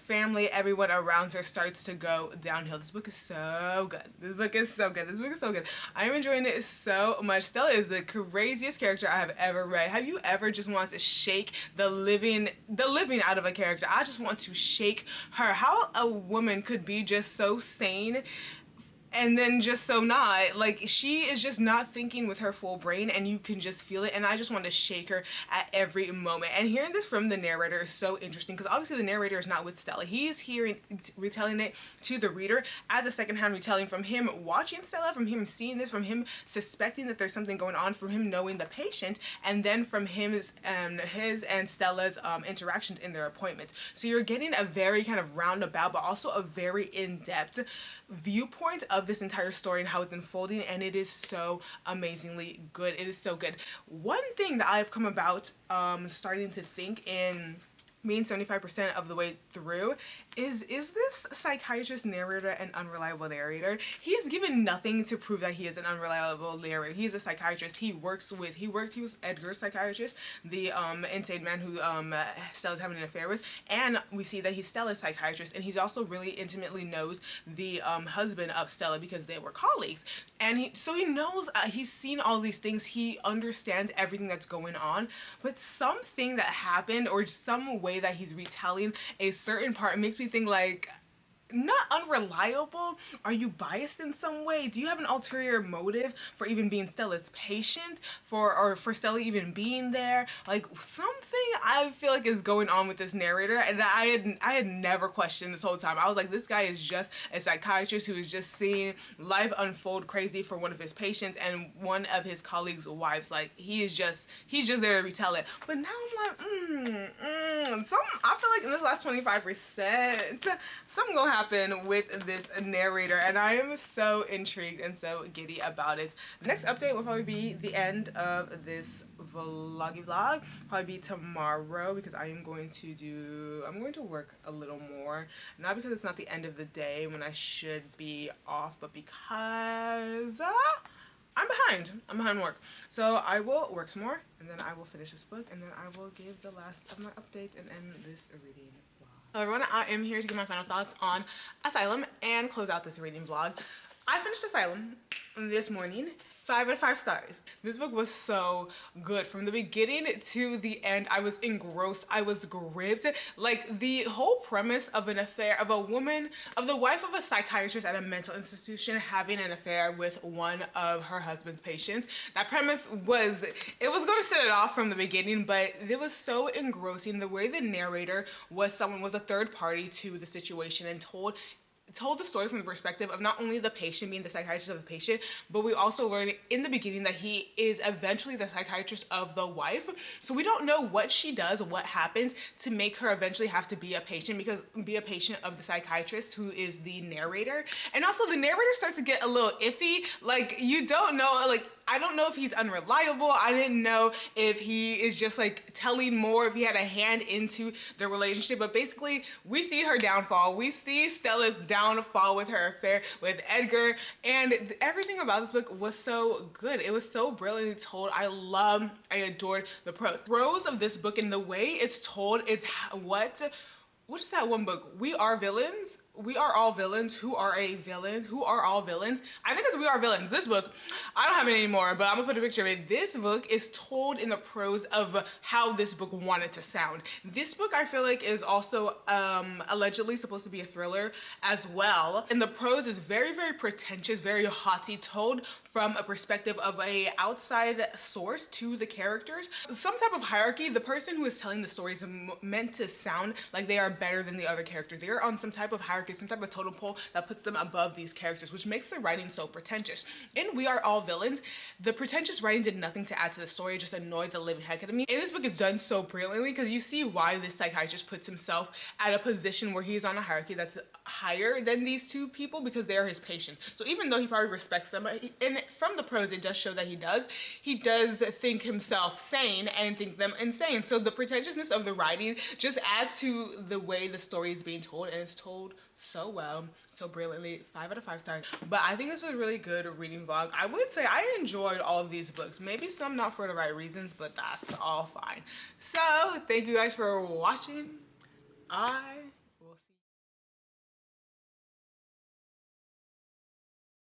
family, everyone around her starts to go downhill. This book is so good. This book is so good. This book is so good. I am enjoying it so much. Stella is the craziest character I have ever read. Have you ever just wanted to shake the living out of a character? I just want to shake her. How a woman could be just so sane and then just so not. Like, she is just not thinking with her full brain, and you can just feel it, and I just want to shake her at every moment. And hearing this from the narrator is so interesting, because obviously the narrator is not with Stella. He's retelling it to the reader as a secondhand retelling from him watching Stella, from him seeing this, from him suspecting that there's something going on, from him knowing the patient, and then from his and Stella's interactions in their appointment. So you're getting a very kind of roundabout, but also a very in-depth viewpoint of this entire story and how it's unfolding, and it is so amazingly good. It is so good. One thing that I've come about starting to think in being 75% of the way through is this psychiatrist narrator an unreliable narrator? He has given nothing to prove that he is an unreliable narrator. He is a psychiatrist. He was Edgar's psychiatrist, the insane man who Stella's having an affair with, and we see that he's Stella's psychiatrist, and he's also really intimately knows the husband of Stella because they were colleagues, and he knows, he's seen all these things, he understands everything that's going on, but something that happened or some way that he's retelling a certain part makes me think, like, not unreliable. Are you biased in some way? Do you have an ulterior motive for even being Stella's patient, or for Stella even being there? Like, something I feel like is going on with this narrator, and I had never questioned this whole time. I was like, this guy is just a psychiatrist who is just seeing life unfold crazy for one of his patients and one of his colleagues' wives. Like, he's just there to retell it. But now I'm like, I feel like in this last 25%, something gonna happen with this narrator, and I am so intrigued and so giddy about it. The next update will probably be the end of this vlog, probably be tomorrow, because I'm going to work a little more, not because it's not the end of the day when I should be off, but because I'm behind work. So I will work some more, and then I will finish this book, and then I will give the last of my updates and end this reading vlog. Hello everyone, I am here to give my final thoughts on Asylum and close out this reading vlog. I finished Asylum this morning. 5 out of 5 stars. This book was so good from the beginning to the end. I was engrossed. I was gripped. Like, the whole premise of an affair, of the wife of a psychiatrist at a mental institution having an affair with one of her husband's patients. That premise was going to set it off from the beginning, but it was so engrossing. The way the narrator was a third party to the situation and told told the story from the perspective of not only the patient being the psychiatrist of the patient, but we also learned in the beginning that he is eventually the psychiatrist of the wife. So we don't know what she does, what happens to make her eventually have to be a patient of the psychiatrist who is the narrator. And also the narrator starts to get a little iffy. Like, you don't know, like, I don't know if he's unreliable. I didn't know if he is just like telling more, if he had a hand into the relationship. But basically, we see her downfall. We see Stella's downfall with her affair with Edgar. And everything about this book was so good. It was so brilliantly told. I adored the prose. Prose of this book and the way it's told is what is that one book? We Are Villains? We Are All Villains. Who are a villain? Who are all villains? I think it's We Are Villains. This book, I don't have it anymore, but I'm gonna put a picture of it. This book is told in the prose of how this book wanted to sound. This book, I feel like, is also allegedly supposed to be a thriller as well. And the prose is very, very pretentious, very haughty, told from a perspective of a outside source to the characters. Some type of hierarchy. The person who is telling the story is meant to sound like they are better than the other characters. They are on some type of hierarchy, some type of totem pole that puts them above these characters, which makes the writing so pretentious. In We Are All Villains, the pretentious writing did nothing to add to the story. It just annoyed the living heck out of me. And this book is done so brilliantly because you see why this psychiatrist puts himself at a position where he's on a hierarchy that's higher than these two people because they are his patients. So even though he probably respects them, and from the prose it does show that he does think himself sane and think them insane. So the pretentiousness of the writing just adds to the way the story is being told, and it's told so well, so brilliantly. 5 out of 5 stars. But I think this was a really good reading vlog. I would say I enjoyed all of these books. Maybe some not for the right reasons, but that's all fine. So thank you guys for watching. I